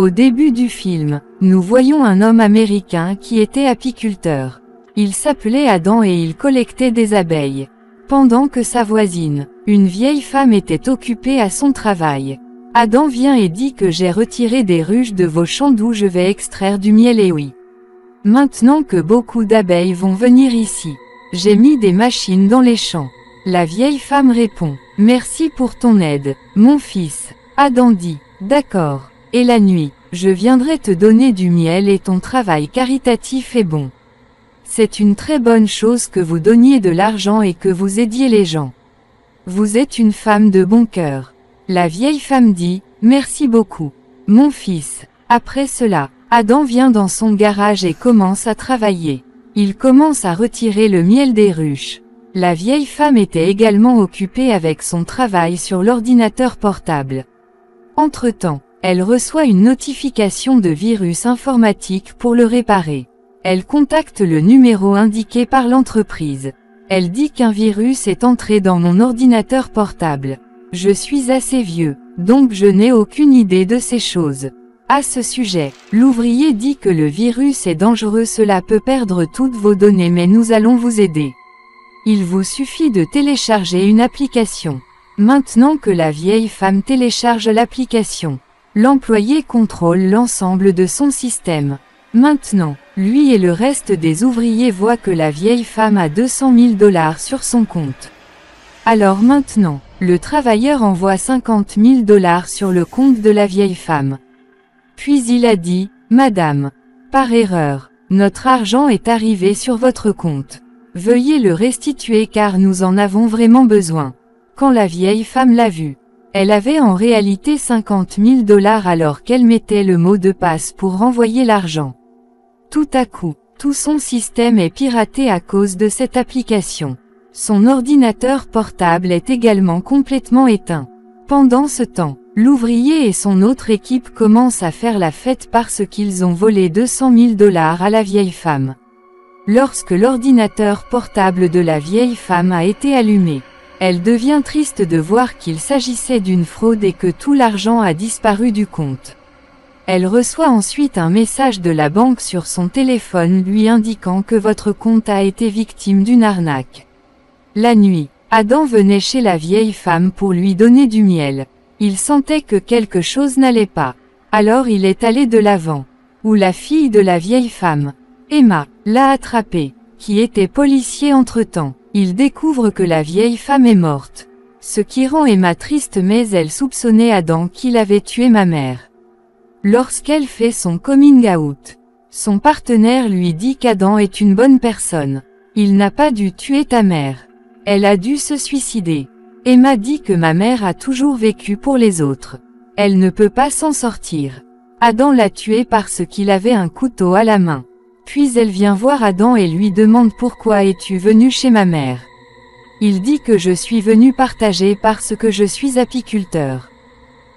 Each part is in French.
Au début du film, nous voyons un homme américain qui était apiculteur. Il s'appelait Adam et il collectait des abeilles. Pendant que sa voisine, une vieille femme, était occupée à son travail. Adam vient et dit que j'ai retiré des ruches de vos champs d'où je vais extraire du miel, et oui. Maintenant que beaucoup d'abeilles vont venir ici, j'ai mis des machines dans les champs. La vieille femme répond, merci pour ton aide, mon fils. Adam dit, d'accord. Et la nuit, je viendrai te donner du miel et ton travail caritatif est bon. C'est une très bonne chose que vous donniez de l'argent et que vous aidiez les gens. Vous êtes une femme de bon cœur. La vieille femme dit, merci beaucoup, mon fils. Après cela, Adam vient dans son garage et commence à travailler. Il commence à retirer le miel des ruches. La vieille femme était également occupée avec son travail sur l'ordinateur portable. Entre-temps, elle reçoit une notification de virus informatique pour le réparer. Elle contacte le numéro indiqué par l'entreprise. Elle dit qu'un virus est entré dans mon ordinateur portable. Je suis assez vieux, donc je n'ai aucune idée de ces choses. À ce sujet, l'ouvrier dit que le virus est dangereux, cela peut perdre toutes vos données, mais nous allons vous aider. Il vous suffit de télécharger une application. Maintenant que la vieille femme télécharge l'application, l'employé contrôle l'ensemble de son système. Maintenant, lui et le reste des ouvriers voient que la vieille femme a 200 000 $ sur son compte. Alors maintenant, le travailleur envoie 50 000 $ sur le compte de la vieille femme. Puis il a dit, Madame, par erreur, notre argent est arrivé sur votre compte. Veuillez le restituer car nous en avons vraiment besoin. Quand la vieille femme l'a vu, elle avait en réalité 50 000 $ alors qu'elle mettait le mot de passe pour renvoyer l'argent. Tout à coup, tout son système est piraté à cause de cette application. Son ordinateur portable est également complètement éteint. Pendant ce temps, l'ouvrier et son autre équipe commencent à faire la fête parce qu'ils ont volé 200 000 $ à la vieille femme. Lorsque l'ordinateur portable de la vieille femme a été allumé, elle devient triste de voir qu'il s'agissait d'une fraude et que tout l'argent a disparu du compte. Elle reçoit ensuite un message de la banque sur son téléphone lui indiquant que votre compte a été victime d'une arnaque. La nuit, Adam venait chez la vieille femme pour lui donner du miel. Il sentait que quelque chose n'allait pas. Alors il est allé de l'avant. Où la fille de la vieille femme, Emma, l'a attrapé, qui était policier entre-temps. Il découvre que la vieille femme est morte. Ce qui rend Emma triste, mais elle soupçonnait Adam qu'il avait tué ma mère. Lorsqu'elle fait son coming out, son partenaire lui dit qu'Adam est une bonne personne. Il n'a pas dû tuer ta mère. Elle a dû se suicider. Emma dit que ma mère a toujours vécu pour les autres. Elle ne peut pas s'en sortir. Adam l'a tuée parce qu'il avait un couteau à la main. Puis elle vient voir Adam et lui demande pourquoi es-tu venu chez ma mère. Il dit que je suis venu partager parce que je suis apiculteur.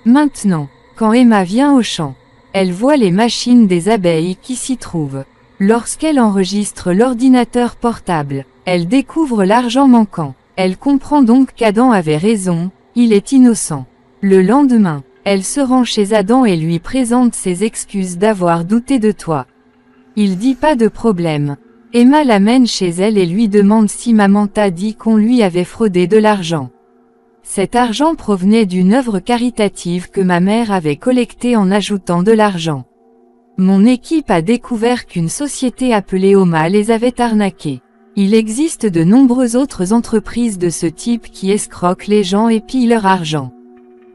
Maintenant, quand Emma vient au champ, elle voit les machines des abeilles qui s'y trouvent. Lorsqu'elle enregistre l'ordinateur portable, elle découvre l'argent manquant. Elle comprend donc qu'Adam avait raison, il est innocent. Le lendemain, elle se rend chez Adam et lui présente ses excuses d'avoir douté de toi. Il dit pas de problème. Emma l'amène chez elle et lui demande si maman t'a dit qu'on lui avait fraudé de l'argent. Cet argent provenait d'une œuvre caritative que ma mère avait collectée en ajoutant de l'argent. Mon équipe a découvert qu'une société appelée Oma les avait arnaqués. Il existe de nombreuses autres entreprises de ce type qui escroquent les gens et pillent leur argent.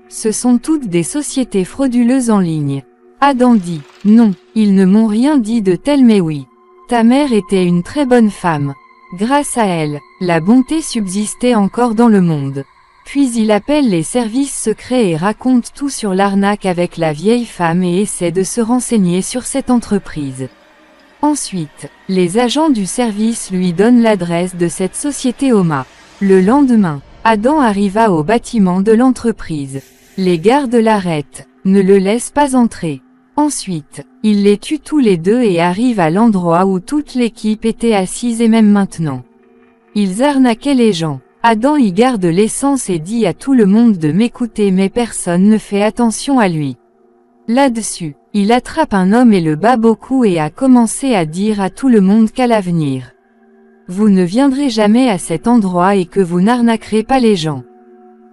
Ce sont toutes des sociétés frauduleuses en ligne. Adam dit, non, ils ne m'ont rien dit de tel, mais oui. Ta mère était une très bonne femme. Grâce à elle, la bonté subsistait encore dans le monde. Puis il appelle les services secrets et raconte tout sur l'arnaque avec la vieille femme et essaie de se renseigner sur cette entreprise. Ensuite, les agents du service lui donnent l'adresse de cette société Oma. Le lendemain, Adam arriva au bâtiment de l'entreprise. Les gardes l'arrêtent, ne le laissent pas entrer. Ensuite, il les tue tous les deux et arrive à l'endroit où toute l'équipe était assise et même maintenant. Ils arnaquaient les gens. Adam y garde l'essence et dit à tout le monde de m'écouter, mais personne ne fait attention à lui. Là-dessus, il attrape un homme et le bat beaucoup et a commencé à dire à tout le monde qu'à l'avenir, vous ne viendrez jamais à cet endroit et que vous n'arnaquerez pas les gens.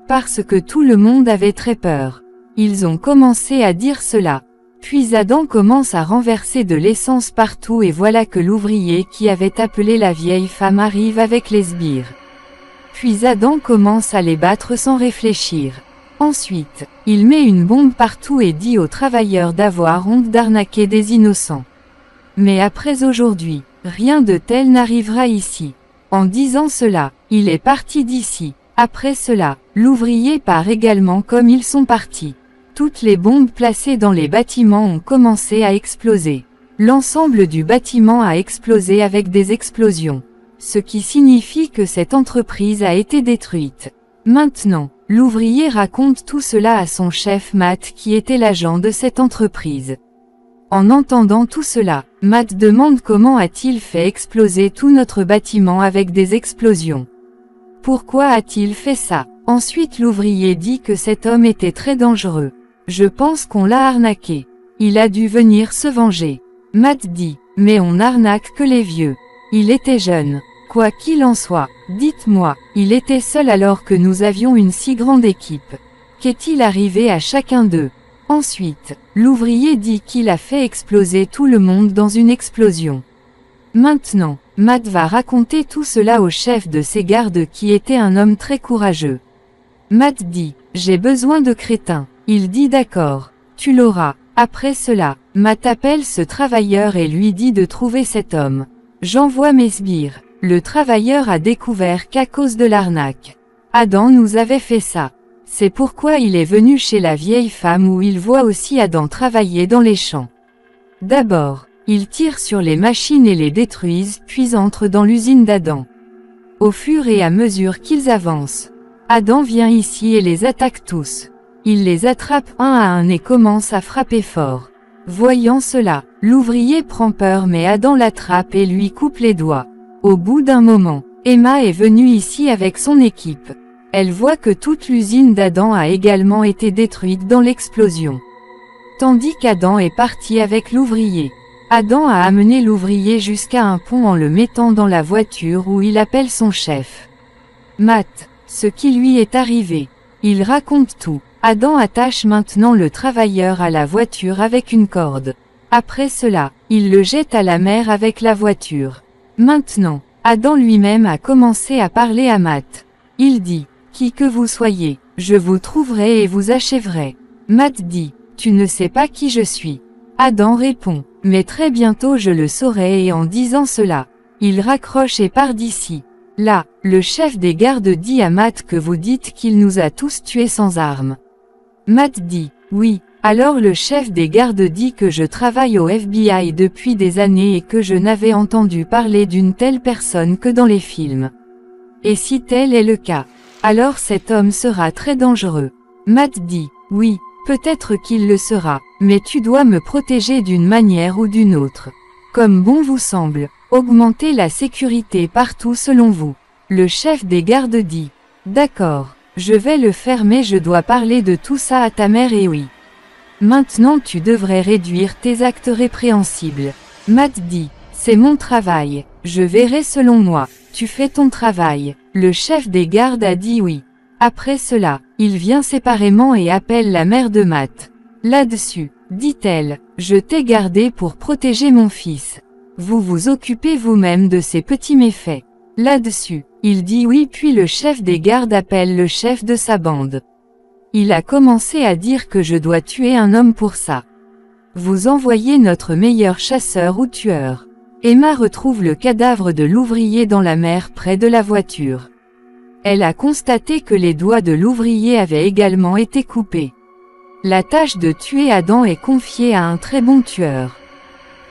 Parce que tout le monde avait très peur. Ils ont commencé à dire cela. Puis Adam commence à renverser de l'essence partout et voilà que l'ouvrier qui avait appelé la vieille femme arrive avec les sbires. Puis Adam commence à les battre sans réfléchir. Ensuite, il met une bombe partout et dit aux travailleurs d'avoir honte d'arnaquer des innocents. Mais après aujourd'hui, rien de tel n'arrivera ici. En disant cela, il est parti d'ici. Après cela, l'ouvrier part également comme ils sont partis. Toutes les bombes placées dans les bâtiments ont commencé à exploser. L'ensemble du bâtiment a explosé avec des explosions. Ce qui signifie que cette entreprise a été détruite. Maintenant, l'ouvrier raconte tout cela à son chef Matt qui était l'agent de cette entreprise. En entendant tout cela, Matt demande comment a-t-il fait exploser tout notre bâtiment avec des explosions. Pourquoi a-t-il fait ça? Ensuite l'ouvrier dit que cet homme était très dangereux. Je pense qu'on l'a arnaqué. Il a dû venir se venger. Matt dit, mais on n'arnaque que les vieux. Il était jeune. Quoi qu'il en soit, dites-moi, il était seul alors que nous avions une si grande équipe. Qu'est-il arrivé à chacun d'eux? Ensuite, l'ouvrier dit qu'il a fait exploser tout le monde dans une explosion. Maintenant, Matt va raconter tout cela au chef de ses gardes qui était un homme très courageux. Matt dit, j'ai besoin de crétins. Il dit d'accord, tu l'auras. Après cela, Matt appelle ce travailleur et lui dit de trouver cet homme. J'envoie mes sbires. Le travailleur a découvert qu'à cause de l'arnaque, Adam nous avait fait ça. C'est pourquoi il est venu chez la vieille femme où il voit aussi Adam travailler dans les champs. D'abord, ils tirent sur les machines et les détruisent, puis entrent dans l'usine d'Adam. Au fur et à mesure qu'ils avancent, Adam vient ici et les attaque tous. Il les attrape un à un et commence à frapper fort. Voyant cela, l'ouvrier prend peur mais Adam l'attrape et lui coupe les doigts. Au bout d'un moment, Emma est venue ici avec son équipe. Elle voit que toute l'usine d'Adam a également été détruite dans l'explosion. Tandis qu'Adam est parti avec l'ouvrier. Adam a amené l'ouvrier jusqu'à un pont en le mettant dans la voiture où il appelle son chef. Matt, ce qui lui est arrivé. Il raconte tout. Adam attache maintenant le travailleur à la voiture avec une corde. Après cela, il le jette à la mer avec la voiture. Maintenant, Adam lui-même a commencé à parler à Matt. Il dit, qui que vous soyez, je vous trouverai et vous achèverai. Matt dit, tu ne sais pas qui je suis. Adam répond, mais très bientôt je le saurai et en disant cela, il raccroche et part d'ici. Là, le chef des gardes dit à Matt que vous dites qu'il nous a tous tués sans armes. Matt dit, oui. Alors le chef des gardes dit que je travaille au FBI depuis des années et que je n'avais entendu parler d'une telle personne que dans les films. Et si tel est le cas, alors cet homme sera très dangereux. Matt dit, oui, peut-être qu'il le sera, mais tu dois me protéger d'une manière ou d'une autre. Comme bon vous semble, augmentez la sécurité partout selon vous. Le chef des gardes dit, d'accord, je vais le faire mais je dois parler de tout ça à ta mère et oui. Maintenant tu devrais réduire tes actes répréhensibles. Matt dit, c'est mon travail, je verrai selon moi, tu fais ton travail. Le chef des gardes a dit oui. Après cela, il vient séparément et appelle la mère de Matt. Là-dessus, dit-elle, je t'ai gardé pour protéger mon fils. Vous vous occupez vous-même de ces petits méfaits. Là-dessus, il dit oui puis le chef des gardes appelle le chef de sa bande. Il a commencé à dire que je dois tuer un homme pour ça. Vous envoyez notre meilleur chasseur ou tueur. Emma retrouve le cadavre de l'ouvrier dans la mer près de la voiture. Elle a constaté que les doigts de l'ouvrier avaient également été coupés. La tâche de tuer Adam est confiée à un très bon tueur.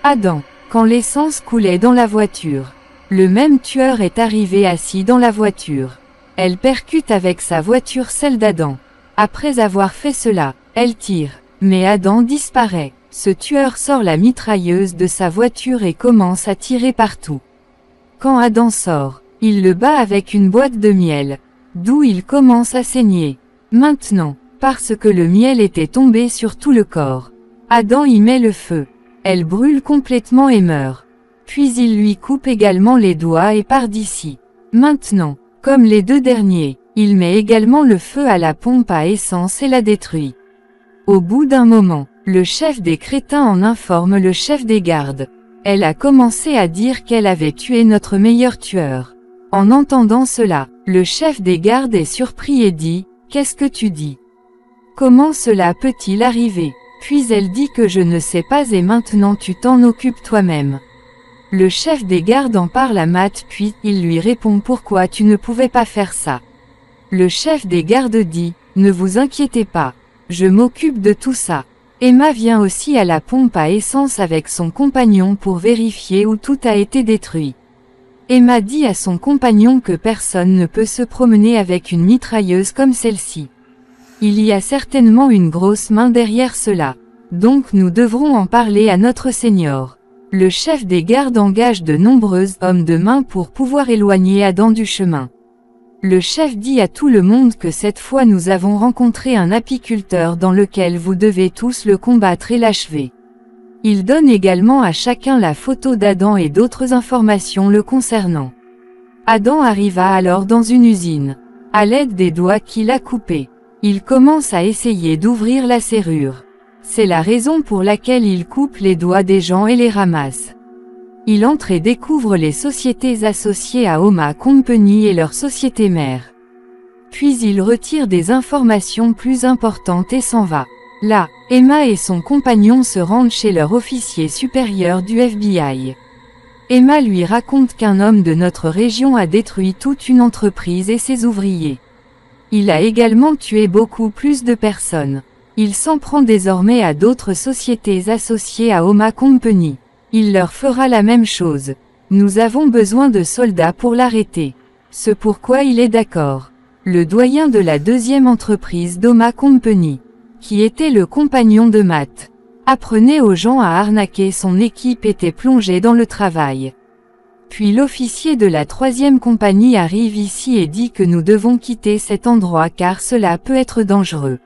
Adam, quand l'essence coulait dans la voiture, le même tueur est arrivé assis dans la voiture. Elle percute avec sa voiture celle d'Adam. Après avoir fait cela, elle tire, mais Adam disparaît. Ce tueur sort la mitrailleuse de sa voiture et commence à tirer partout. Quand Adam sort, il le bat avec une boîte de miel, d'où il commence à saigner. Maintenant, parce que le miel était tombé sur tout le corps, Adam y met le feu. Elle brûle complètement et meurt. Puis il lui coupe également les doigts et part d'ici. Maintenant, comme les deux derniers, il met également le feu à la pompe à essence et la détruit. Au bout d'un moment, le chef des crétins en informe le chef des gardes. Elle a commencé à dire qu'elle avait tué notre meilleur tueur. En entendant cela, le chef des gardes est surpris et dit « Qu'est-ce que tu dis? Comment cela peut-il arriver ?» Puis elle dit que je ne sais pas et maintenant tu t'en occupes toi-même. Le chef des gardes en parle à Matt puis il lui répond pourquoi tu ne pouvais pas faire ça. Le chef des gardes dit « Ne vous inquiétez pas, je m'occupe de tout ça. » Emma vient aussi à la pompe à essence avec son compagnon pour vérifier où tout a été détruit. Emma dit à son compagnon que personne ne peut se promener avec une mitrailleuse comme celle-ci. Il y a certainement une grosse main derrière cela. Donc nous devrons en parler à notre Seigneur. Le chef des gardes engage de nombreux hommes de main pour pouvoir éloigner Adam du chemin. Le chef dit à tout le monde que cette fois nous avons rencontré un apiculteur dans lequel vous devez tous le combattre et l'achever. Il donne également à chacun la photo d'Adam et d'autres informations le concernant. Adam arriva alors dans une usine. À l'aide des doigts qu'il a coupés, il commence à essayer d'ouvrir la serrure. C'est la raison pour laquelle il coupe les doigts des gens et les ramasse. Il entre et découvre les sociétés associées à Oma Company et leur société mère. Puis il retire des informations plus importantes et s'en va. Là, Emma et son compagnon se rendent chez leur officier supérieur du FBI. Emma lui raconte qu'un homme de notre région a détruit toute une entreprise et ses ouvriers. Il a également tué beaucoup plus de personnes. Il s'en prend désormais à d'autres sociétés associées à Oma Company. Il leur fera la même chose. Nous avons besoin de soldats pour l'arrêter. Ce pourquoi il est d'accord. Le doyen de la deuxième entreprise d'Oma Company, qui était le compagnon de Matt, apprenait aux gens à arnaquer son équipe était plongé dans le travail. Puis l'officier de la troisième compagnie arrive ici et dit que nous devons quitter cet endroit car cela peut être dangereux.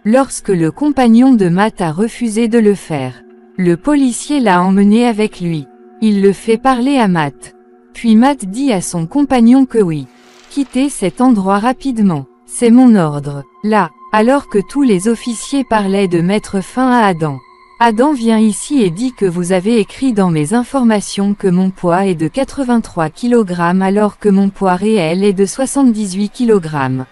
Lorsque le compagnon de Matt a refusé de le faire, le policier l'a emmené avec lui. Il le fait parler à Matt. Puis Matt dit à son compagnon que oui. Quittez cet endroit rapidement. C'est mon ordre. Là, alors que tous les officiers parlaient de mettre fin à Adam. Adam vient ici et dit que vous avez écrit dans mes informations que mon poids est de 83 kg alors que mon poids réel est de 78 kg.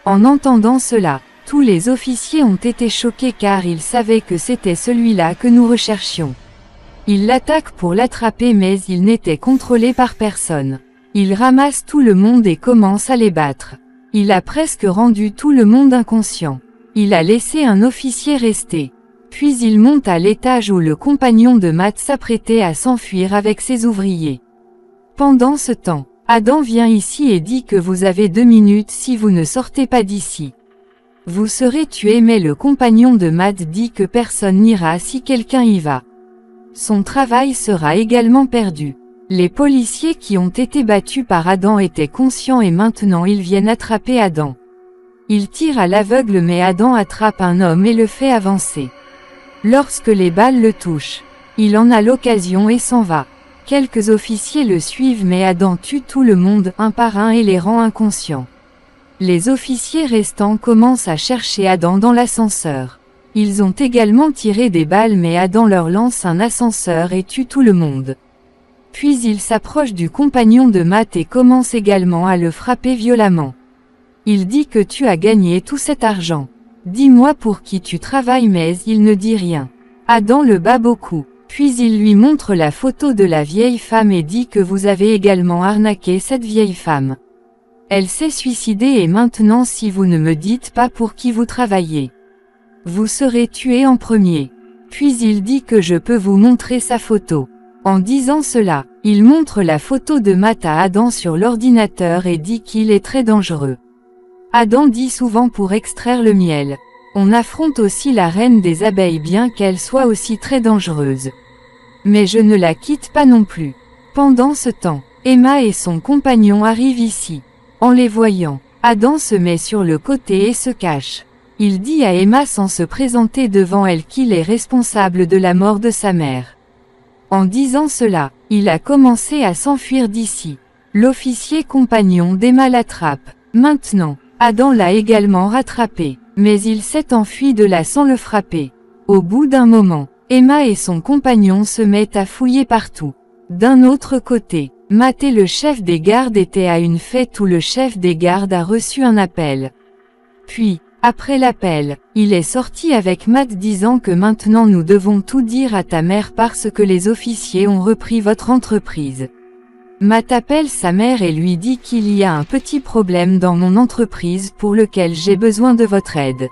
En entendant cela, tous les officiers ont été choqués car ils savaient que c'était celui-là que nous recherchions. Ils l'attaquent pour l'attraper mais il n'était contrôlé par personne. Il ramasse tout le monde et commence à les battre. Il a presque rendu tout le monde inconscient. Il a laissé un officier rester. Puis il monte à l'étage où le compagnon de Matt s'apprêtait à s'enfuir avec ses ouvriers. Pendant ce temps, Adam vient ici et dit que vous avez 2 minutes si vous ne sortez pas d'ici. Vous serez tué mais le compagnon de Matt dit que personne n'ira si quelqu'un y va. Son travail sera également perdu. Les policiers qui ont été battus par Adam étaient conscients et maintenant ils viennent attraper Adam. Ils tirent à l'aveugle mais Adam attrape un homme et le fait avancer. Lorsque les balles le touchent, il en a l'occasion et s'en va. Quelques officiers le suivent mais Adam tue tout le monde un par un et les rend inconscients. Les officiers restants commencent à chercher Adam dans l'ascenseur. Ils ont également tiré des balles mais Adam leur lance un ascenseur et tue tout le monde. Puis il s'approche du compagnon de Matt et commence également à le frapper violemment. Il dit que tu as gagné tout cet argent. Dis-moi pour qui tu travailles mais il ne dit rien. Adam le bat beaucoup. Puis il lui montre la photo de la vieille femme et dit que vous avez également arnaqué cette vieille femme. Elle s'est suicidée et maintenant si vous ne me dites pas pour qui vous travaillez, vous serez tué en premier. Puis il dit que je peux vous montrer sa photo. En disant cela, il montre la photo de Matt à Adam sur l'ordinateur et dit qu'il est très dangereux. Adam dit souvent pour extraire le miel. On affronte aussi la reine des abeilles bien qu'elle soit aussi très dangereuse. Mais je ne la quitte pas non plus. Pendant ce temps, Emma et son compagnon arrivent ici. En les voyant, Adam se met sur le côté et se cache. Il dit à Emma sans se présenter devant elle qu'il est responsable de la mort de sa mère. En disant cela, il a commencé à s'enfuir d'ici. L'officier compagnon d'Emma l'attrape. Maintenant, Adam l'a également rattrapé, mais il s'est enfui de là sans le frapper. Au bout d'un moment, Emma et son compagnon se mettent à fouiller partout. D'un autre côté, Matt et le chef des gardes étaient à une fête où le chef des gardes a reçu un appel. Puis, après l'appel, il est sorti avec Matt disant que maintenant nous devons tout dire à ta mère parce que les officiers ont repris votre entreprise. Matt appelle sa mère et lui dit qu'il y a un petit problème dans mon entreprise pour lequel j'ai besoin de votre aide.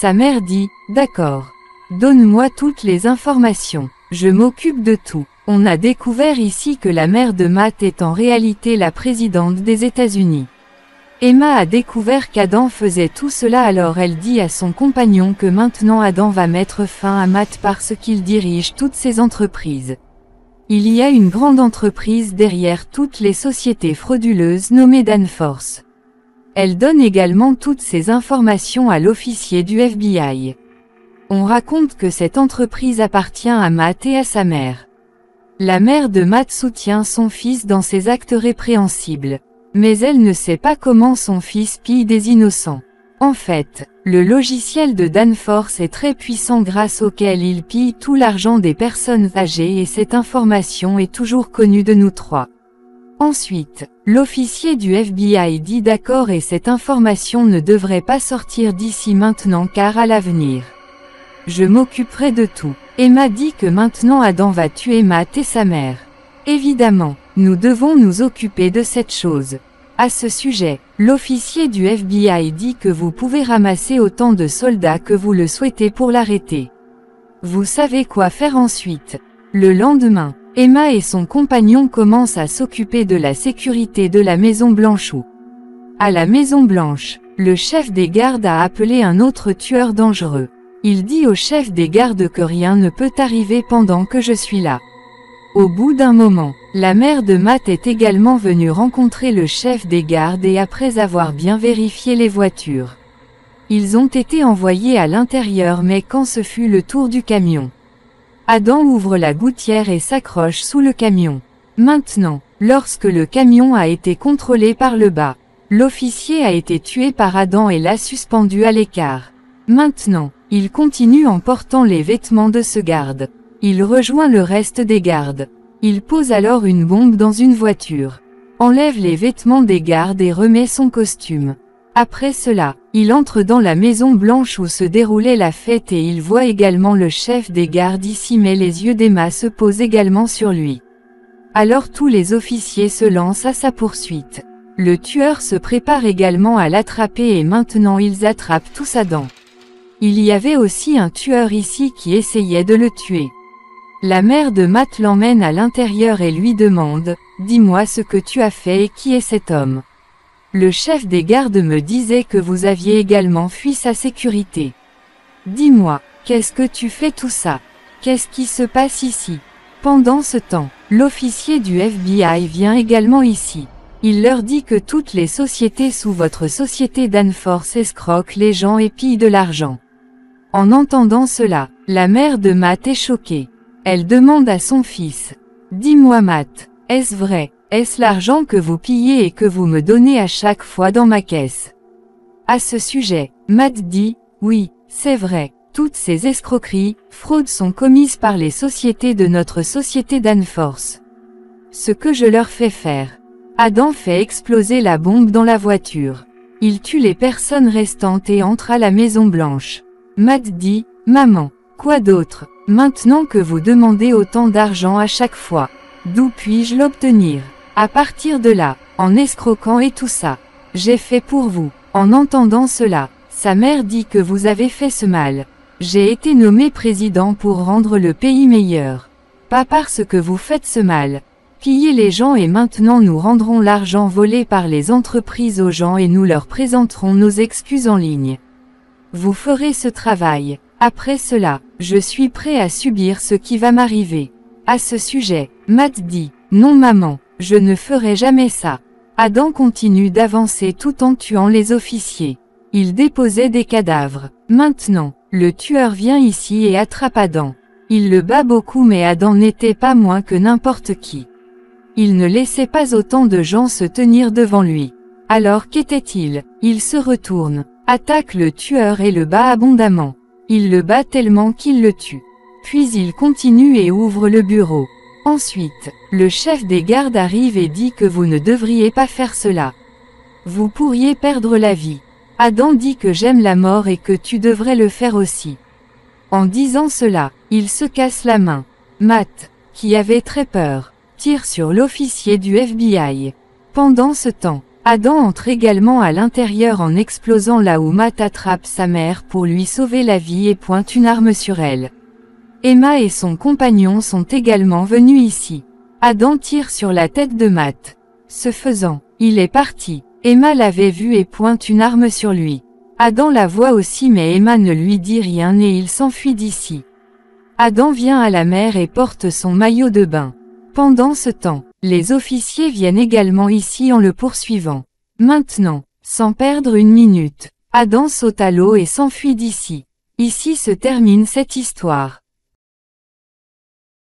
Sa mère dit, d'accord. Donne-moi toutes les informations, je m'occupe de tout. On a découvert ici que la mère de Matt est en réalité la présidente des États-Unis. Emma a découvert qu'Adam faisait tout cela, alors elle dit à son compagnon que maintenant Adam va mettre fin à Matt parce qu'il dirige toutes ces entreprises. Il y a une grande entreprise derrière toutes les sociétés frauduleuses nommée Danforth. Elle donne également toutes ces informations à l'officier du FBI. On raconte que cette entreprise appartient à Matt et à sa mère. La mère de Matt soutient son fils dans ses actes répréhensibles. Mais elle ne sait pas comment son fils pille des innocents. En fait, le logiciel de Danforth est très puissant grâce auquel il pille tout l'argent des personnes âgées et cette information est toujours connue de nous trois. Ensuite, l'officier du FBI dit d'accord et cette information ne devrait pas sortir d'ici maintenant car à l'avenir. Je m'occuperai de tout. Emma dit que maintenant Adam va tuer Matt et sa mère. Évidemment, nous devons nous occuper de cette chose. À ce sujet, l'officier du FBI dit que vous pouvez ramasser autant de soldats que vous le souhaitez pour l'arrêter. Vous savez quoi faire ensuite. Le lendemain, Emma et son compagnon commencent à s'occuper de la sécurité de la Maison Blanche. À la Maison Blanche, le chef des gardes a appelé un autre tueur dangereux. Il dit au chef des gardes que rien ne peut arriver pendant que je suis là. Au bout d'un moment, la mère de Matt est également venue rencontrer le chef des gardes et après avoir bien vérifié les voitures, ils ont été envoyés à l'intérieur mais quand ce fut le tour du camion, Adam ouvre la gouttière et s'accroche sous le camion. Maintenant, lorsque le camion a été contrôlé par le bas, l'officier a été tué par Adam et l'a suspendu à l'écart. Maintenant, il continue en portant les vêtements de ce garde. Il rejoint le reste des gardes. Il pose alors une bombe dans une voiture, enlève les vêtements des gardes et remet son costume. Après cela, il entre dans la Maison Blanche où se déroulait la fête et il voit également le chef des gardes ici mais les yeux d'Emma se posent également sur lui. Alors tous les officiers se lancent à sa poursuite. Le tueur se prépare également à l'attraper et maintenant ils attrapent tous Adam. Il y avait aussi un tueur ici qui essayait de le tuer. La mère de Matt l'emmène à l'intérieur et lui demande « Dis-moi ce que tu as fait et qui est cet homme ?» Le chef des gardes me disait que vous aviez également fui sa sécurité. Dis-moi, qu'est-ce que tu fais tout ça? Qu'est-ce qui se passe ici? Pendant ce temps, l'officier du FBI vient également ici. Il leur dit que toutes les sociétés sous votre société Danforth escroquent les gens et pillent de l'argent. En entendant cela, la mère de Matt est choquée. Elle demande à son fils, « Dis-moi Matt, est-ce vrai, est-ce l'argent que vous pillez et que vous me donnez à chaque fois dans ma caisse ?» À ce sujet, Matt dit, « Oui, c'est vrai, toutes ces escroqueries, fraudes sont commises par les sociétés de notre société Danforth. Ce que je leur fais faire. » Adam fait exploser la bombe dans la voiture. Il tue les personnes restantes et entre à la Maison Blanche. Matt dit, « Maman, quoi d'autre? Maintenant que vous demandez autant d'argent à chaque fois, d'où puis-je l'obtenir? À partir de là, en escroquant et tout ça, j'ai fait pour vous. » En entendant cela, sa mère dit que vous avez fait ce mal. J'ai été nommé président pour rendre le pays meilleur. Pas parce que vous faites ce mal. Pillez les gens et maintenant nous rendrons l'argent volé par les entreprises aux gens et nous leur présenterons nos excuses en ligne. Vous ferez ce travail. Après cela, je suis prêt à subir ce qui va m'arriver. À ce sujet, Matt dit, « Non maman, je ne ferai jamais ça. » Adam continue d'avancer tout en tuant les officiers. Il déposait des cadavres. Maintenant, le tueur vient ici et attrape Adam. Il le bat beaucoup mais Adam n'était pas moins que n'importe qui. Il ne laissait pas autant de gens se tenir devant lui. Alors qu'était-il? Il se retourne, attaque le tueur et le bat abondamment. Il le bat tellement qu'il le tue. Puis il continue et ouvre le bureau. Ensuite, le chef des gardes arrive et dit que vous ne devriez pas faire cela. Vous pourriez perdre la vie. Adam dit que j'aime la mort et que tu devrais le faire aussi. En disant cela, il se casse la main. Matt, qui avait très peur, tire sur l'officier du FBI. Pendant ce temps, Adam entre également à l'intérieur en explosant là où Matt attrape sa mère pour lui sauver la vie et pointe une arme sur elle. Emma et son compagnon sont également venus ici. Adam tire sur la tête de Matt. Ce faisant, il est parti. Emma l'avait vu et pointe une arme sur lui. Adam la voit aussi mais Emma ne lui dit rien et il s'enfuit d'ici. Adam vient à la mer et porte son maillot de bain. Pendant ce temps, les officiers viennent également ici en le poursuivant. Maintenant, sans perdre une minute, Adam saute à l'eau et s'enfuit d'ici. Ici se termine cette histoire.